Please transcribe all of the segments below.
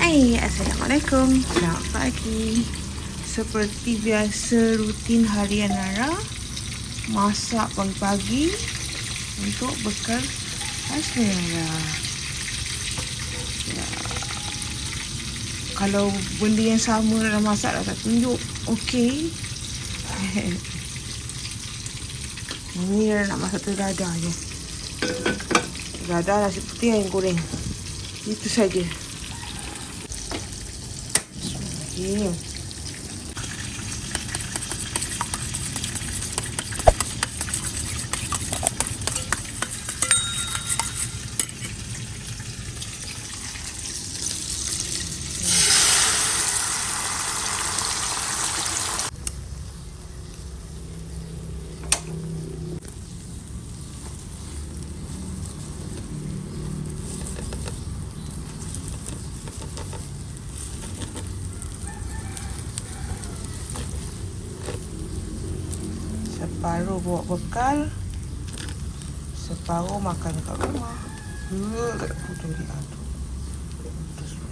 Hai, Assalamualaikum. Selamat pagi. Seperti biasa rutin harian Nara, masak pagi-pagi untuk bekal Hasmi Nara. Ya. Kalau benda yang sama Nara masak dah tak tunjuk, okey. Ini Nara nak masak telur dadah je. Dadah nasi putih yang goreng. Itu saja. Okey. Separuh bawa bekal, separuh makan kat rumah. Tak putus dia tu. Putus pun.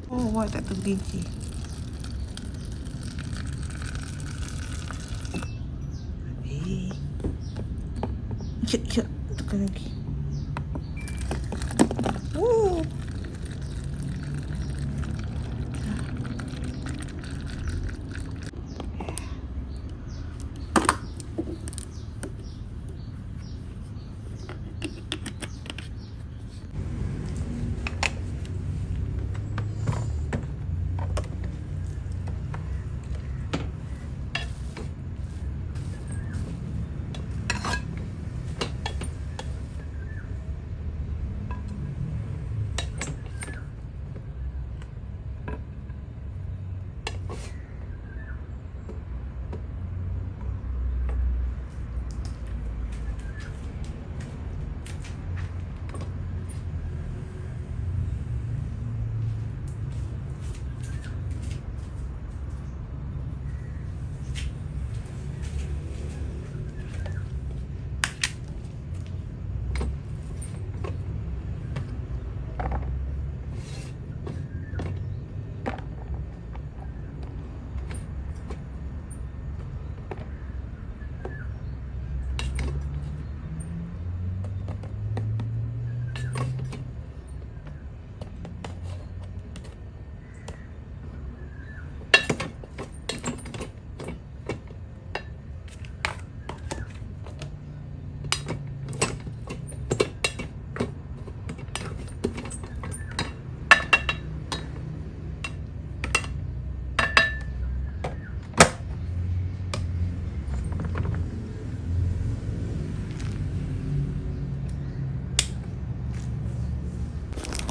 Oh, buat tak tergelincir. Sekejap, tekan lagi.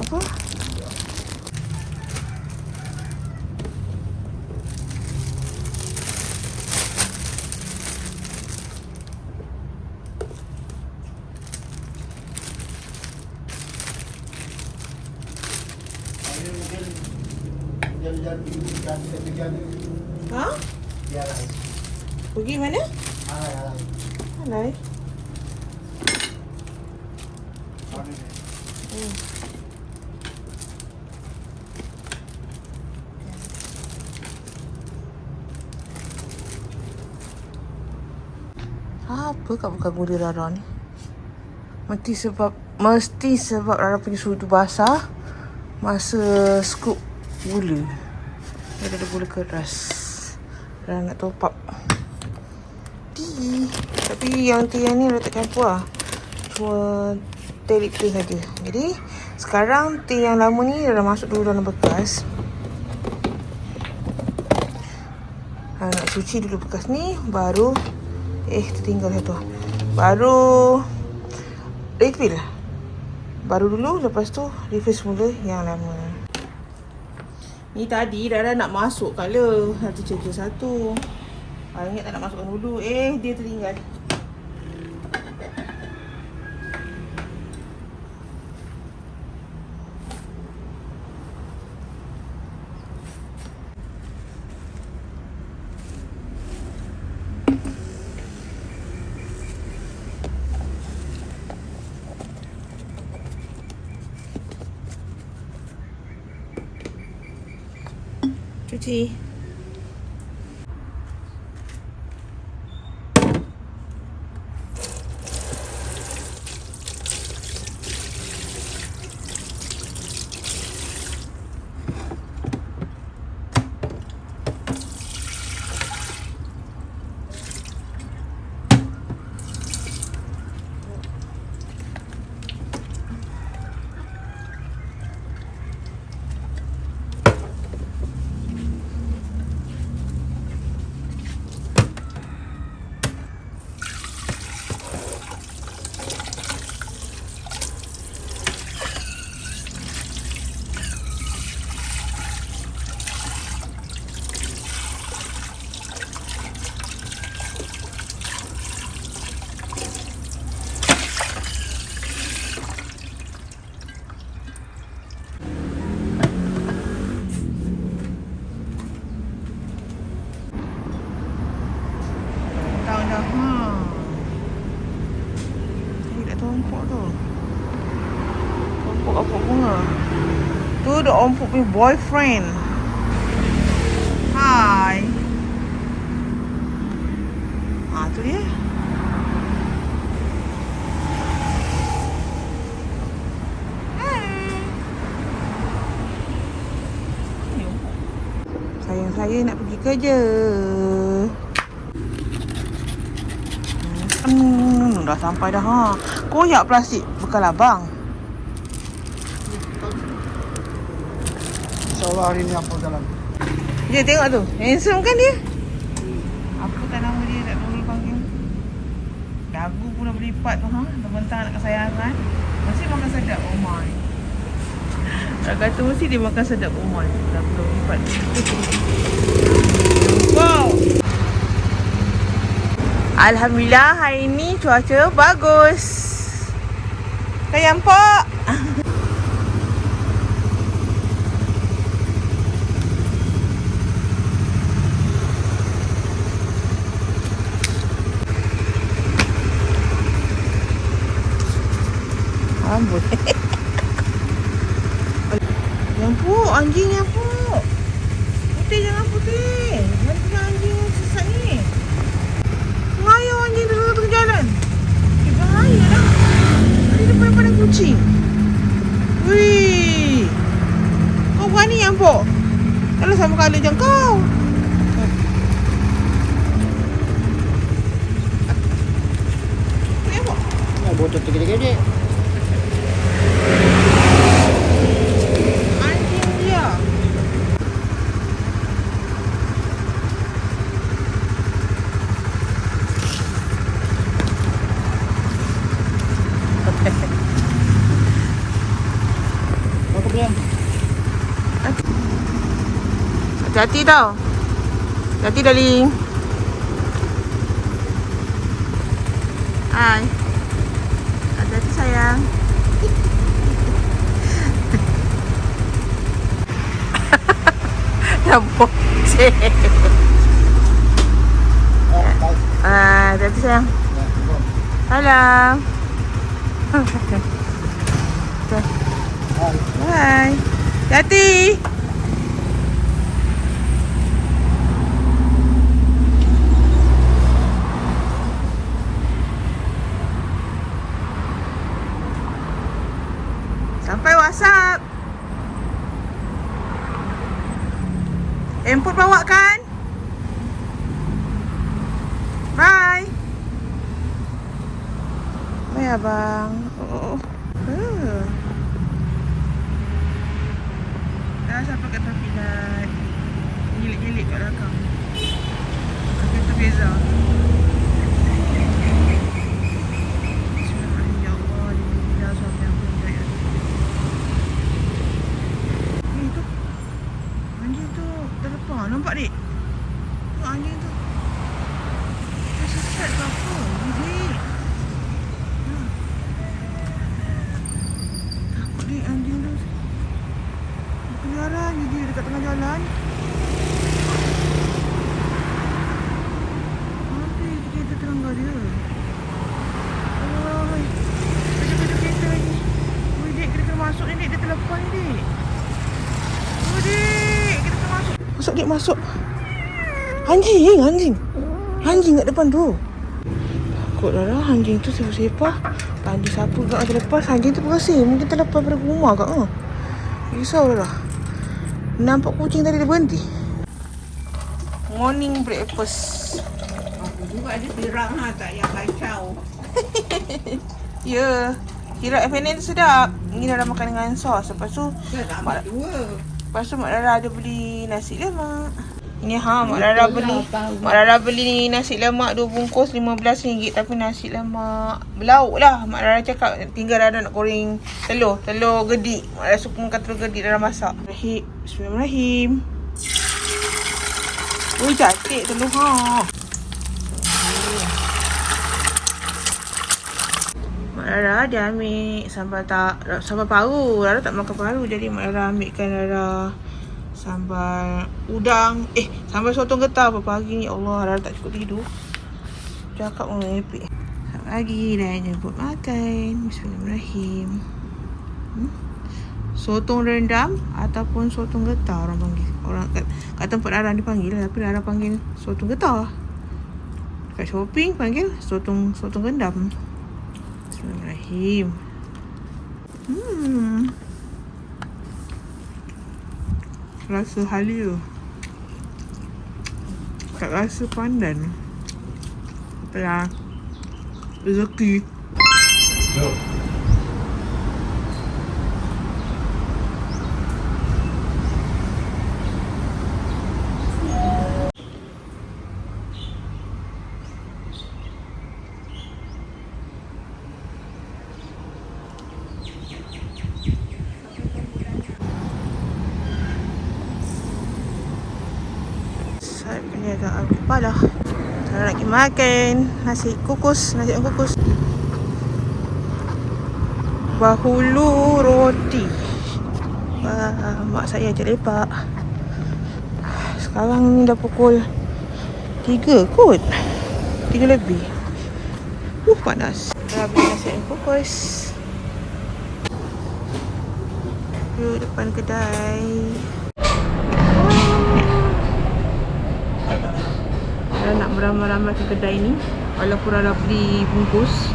Apa? Ha? Pergi mana? Alai. Apa kat bukan gula Rara ni? Mesti sebab Rara pergi sudu basah masa scoop gula. Dia ada gula keras. Rara nak top up tea. Tapi yang tea yang ni Rara tak campur lah. Cuma teh lipton saja. Jadi sekarang teh yang lama ni Rara masuk dulu dalam bekas. Nak cuci dulu bekas ni. Baru tertinggal satu. Baru refill. Baru dulu, lepas tu refill semula yang lama. Ni tadi Rara nak masuk color satu cerita satu. Ingat tak nak masukkan dulu. Dia tertinggal. cuci. Tahu dah. Saya tak tahu ompok tu. Ompok apa bunga? Tu the ompok punya boyfriend. Hai. Tu dia. Sayang saya nak pergi kerja. Dah sampai dah. Koyak plastik bekal abang. InsyaAllah hari ni apa jalan. Dia tengok tu. Handsome kan dia? Apa kan nama dia tak tahu panggil. Dagu pun dah berlipat tu. Terbentang nak kesayangan. Masih makan sedap. Oh my. Tak kata mesti dia makan sedap. Oh my. Dah berlipat. Wow. Alhamdulillah hari ni cuaca bagus. Sayang Pak. Amboi. Nyampuk, anjing nyampuk. Putih jangan putih. Nanti anjing sesat ni. Ngayau anjing di tengah jalan. Bahaya dah. Ada depan kucing. Wih. Kau berani nyampuk? Kalau sama kali macam kau. Nyampuk? Ya, botol tergedek-gedek. Anjing dia. Apa dia? Hati-hati tau. Hati-hati darling. Hai. Hati-hati sayang. Dah bocek. Hati-hati sayang. Salam. Bye. Hati-hati. Sampai WhatsApp. Input bawa kan? Bye. Bye abang. Dah sampai kat tepi dah. Gilik-gilik kat belakang. Kereta beza. Nampak dik? Tengok anjing tu. Dia sesat ke apa? Dik. Takut dik anjing tu. Keliaran je dia dekat tengah jalan. Habis. dia masuk. Anjing kat depan tu. Takut dah anjing tu sepah-sepah. Anjing siapa kat terlepas. Anjing tu berasing. Mungkin terlepas pada rumah kat. Risau dah. Nampak kucing tadi dia berhenti. Morning breakfast. Aku juga ada tirak tak yang kacau. Ya. Tirak FNN tu sedap. Ni dah makan dengan sos. Lepas tu Dah tak ambil dua. Lepas tu Mak Rara ada beli nasi lemak. Ini Mak Rara beli. Mak Rara beli nasi lemak 2 bungkus RM15 tapi nasi lemak belauk lah. Mak Rara cakap tinggal Rara nak goreng telur gedik. Mak Rara suka makan telur gedik Rara masak. Bismillahirrahmanirrahim. Oh, cantik telur Mak Rara dia ambil sambal paru. Rara tak makan paru jadi Mak Rara ambilkan Rara sambal udang. Sambal sotong getah pagi ni. Allah, Rara tak cukup tidur. Cakap orang epic. Selamat pagi dah jemput makan. Bismillahirrahmanirrahim. Sotong rendam ataupun sotong getah orang panggil. Orang kat tempat Rara dipanggil lah, tapi Rara panggil sotong getah. Kat shopping panggil sotong rendam. Bismillahirrahmanirrahim. Rasa halia. Tak rasa pandan. Telah rezeki. Saya punya agak kepala. Saya nak pergi makan nasi kukus. Bahulu roti. Mak saya ajak lepak. Sekarang ni dah pukul 3 kot. 3 lebih. Panas. Dah beli nasi kukus. Duduk depan kedai. Rara nak meramai-ramai ke kedai ni walaupun Rara beli bungkus.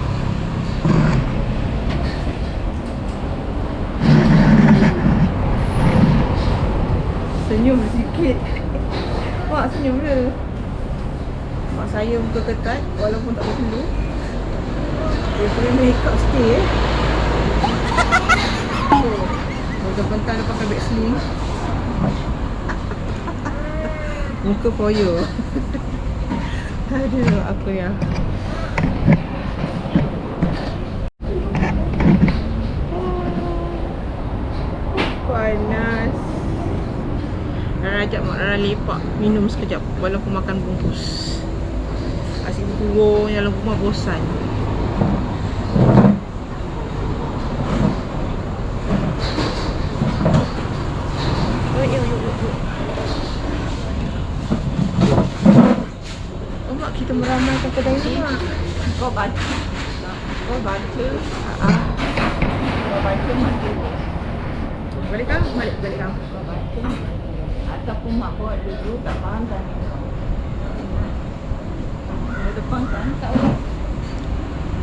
Senyum sikit. Mak senyum dia. Mak saya muka ketat walaupun tak berpeluh. Dia boleh make up stay Bentar-bentar dia pakai beg sling. Muka foya. Aduh, apa ya? Panas. Rara ajak Mak Rara lepak minum sekejap walaupun makan bungkus. Asyik kurung dalam rumah bosan. Kita meramaikan kedai ni, Mak. Kau baca. Kau baca mati. Balik kau? Balik kau. Kau baca. Ataupun mak bawa dulu tak faham kan. Di depan kan tak boleh.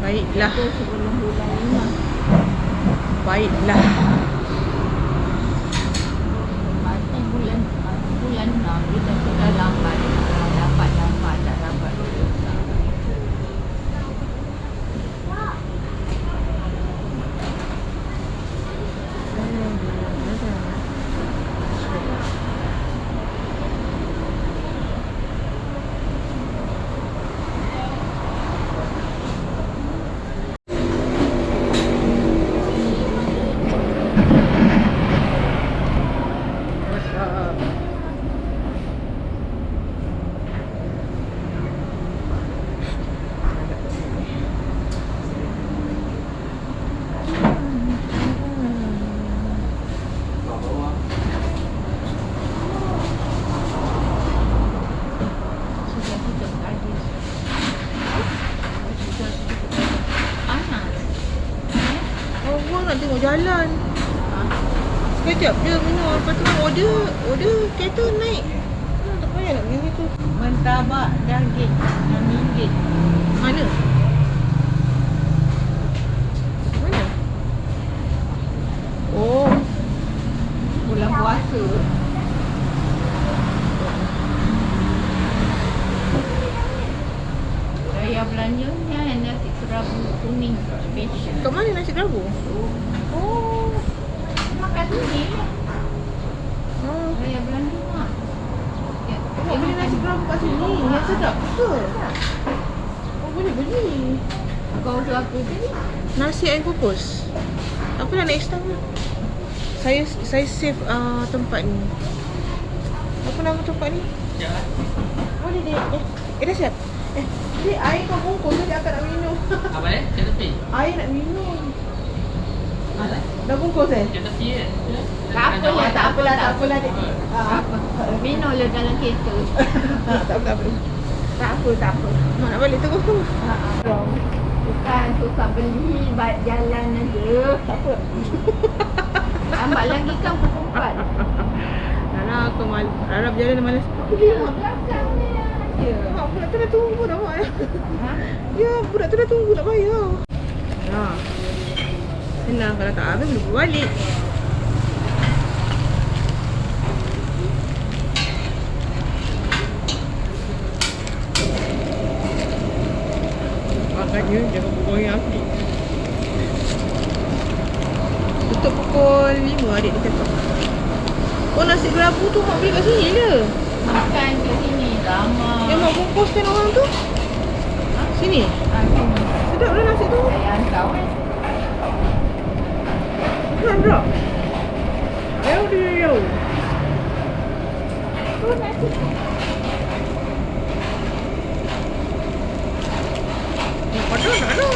Baiklah. Itu sebelum bulan 5. Baiklah. Mati bulan 6 kita sudah lambat. Dapat tak dapat. Nak tengok jalan. Sekejap je minum. Lepas tu order kereta naik Mana nak pergi tu? Mentabak daging RM6. Mana? Mana? Oh, Bulan puasa. Saya belanjanya nasi kerabu kuning special. kat mana nasi kerabu? Oh. Makan sini. Oh. Saya belanja mak. Ya, Awak beli nasi kerabu kat sini. Yang sedap ke? Oh, boleh beli. Kau tu apa tadi? Nasi air kukus. Apa nak next time? Saya save tempat ni. Apa nama tempat ni? Boleh dek. Dah siap. Dek, air kau bungkus tadi akak nak minum. Apa ni? Kat tepi? Air nak minum. Ada? Dah bungkus Kat tepi je. Tak apalah, tak apalah dek. Apa? Minum le dalam kereta. Tak apa. Tak apa. Mak nak balik terus tu. Bukan susah beli, baik jalan aja. Tak apa. Lambat lagi kan pukul 4. Nana aku malas. Nana berjalan malas. Belakang ni aja. Mak budak tu dah tunggu dah mak. Ha? Ya, budak tu dah tunggu nak bayar. Ha. Senang kalau tak habis boleh balik. Makanya jangan berbual yang api. Tutup pukul 5 adik dia cakap. Oh, nasi kerabu tu mak beli kat sini je. Makan kat sini ramai. Yang mak bungkuskan orang tu. Sini. Sini. Sedap lah nasi tu. Saya hantar kan. Sedap. Jauh dia jauh. Tu nasi. Nak pada tak ada.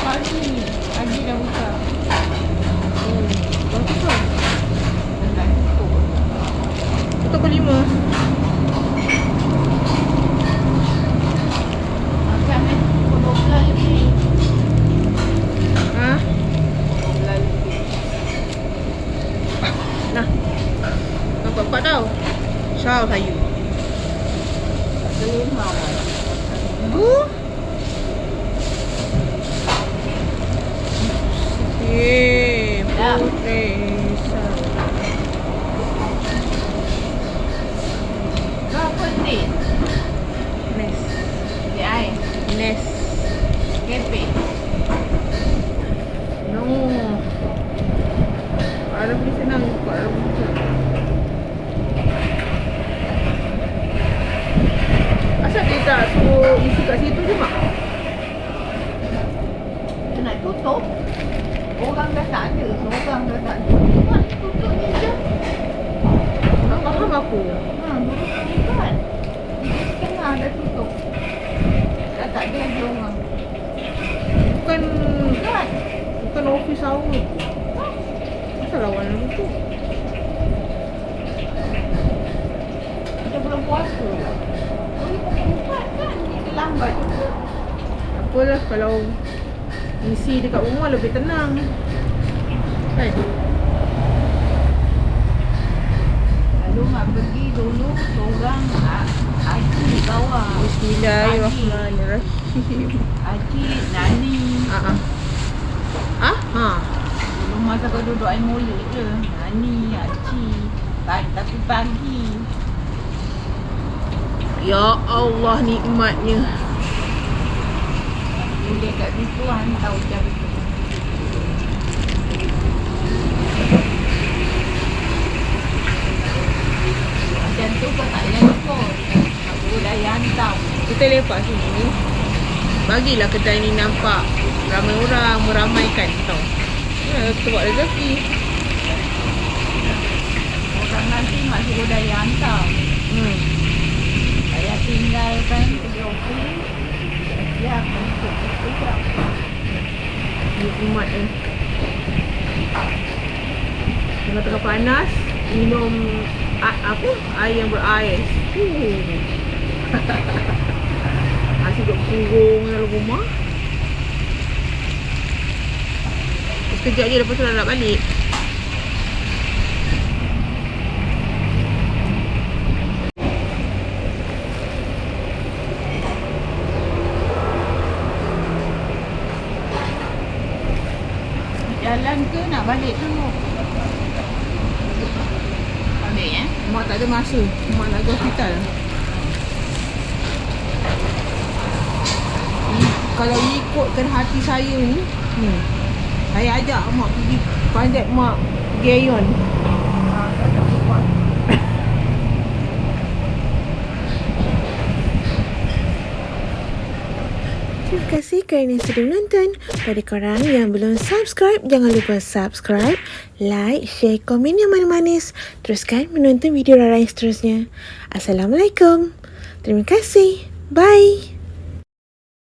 Pagi ni. Pagi dah buka. Bagus lah. Dah tutup. Tutup pukul 5. Makan kan pukul 12 lebih. Ha? 12 lebih. Nah. Nampak tau. Syau kayu. Kelimau. Dah. Berapa ni? Nes. Di air. Nes. Kepek. No. Ada beli senang juga. Ada beli senang. Asal dia tak suruh isi kat situ je mak? Dia nak tutup. Orang dah tak ada. Seorang dah tak ada. Mak tutup ni je. Tak faham aku. Bukan. 3:30 dah tutup. Dah tak ada lagi orang. Bukan Kan? bukan office hour tu. Asal lawan lalu tu? Kita belum puasa. Boleh pukul 4 kan? Kita lambat juga. Apalah kalau isi dekat rumah lebih tenang. Kan? Lalu mak pergi dulu seorang Haji di bawah. Bismillahirrahmanirrahim. Haji, Nani. Ha. Ha. Dulu masa kau duduk air molek je. Nani, Haji. Tapi pagi. Ya Allah nikmatnya. Boleh kat situ hantar macam tu. Macam tu kau tak payah ikut. Aku dah hantar. Kita lepak sini. Bagilah kedai ni nampak ramai orang, meramaikan tau. Ya, kita buat rezeki. Orang nanti mak suruh dah hantar. Saya tinggalkan pergi ofis. Siap untuk siap. Nikmat eh. Tengah-tengah panas, minum apa? Air yang berais. Asyik duduk kurung dalam rumah. Sekejap je lepas tu dah nak balik. jalan ke nak balik dulu? Balik Mak tak ada masa. Mak nak pergi hospital. Kalau ikutkan hati saya ni, saya ajak mak pergi panjat mak pergi Aeon. Terima kasih kerana sudah menonton. Pada korang yang belum subscribe, jangan lupa subscribe, like, share, komen yang manis-manis. Teruskan menonton video Rara yang seterusnya. Assalamualaikum. Terima kasih. Bye.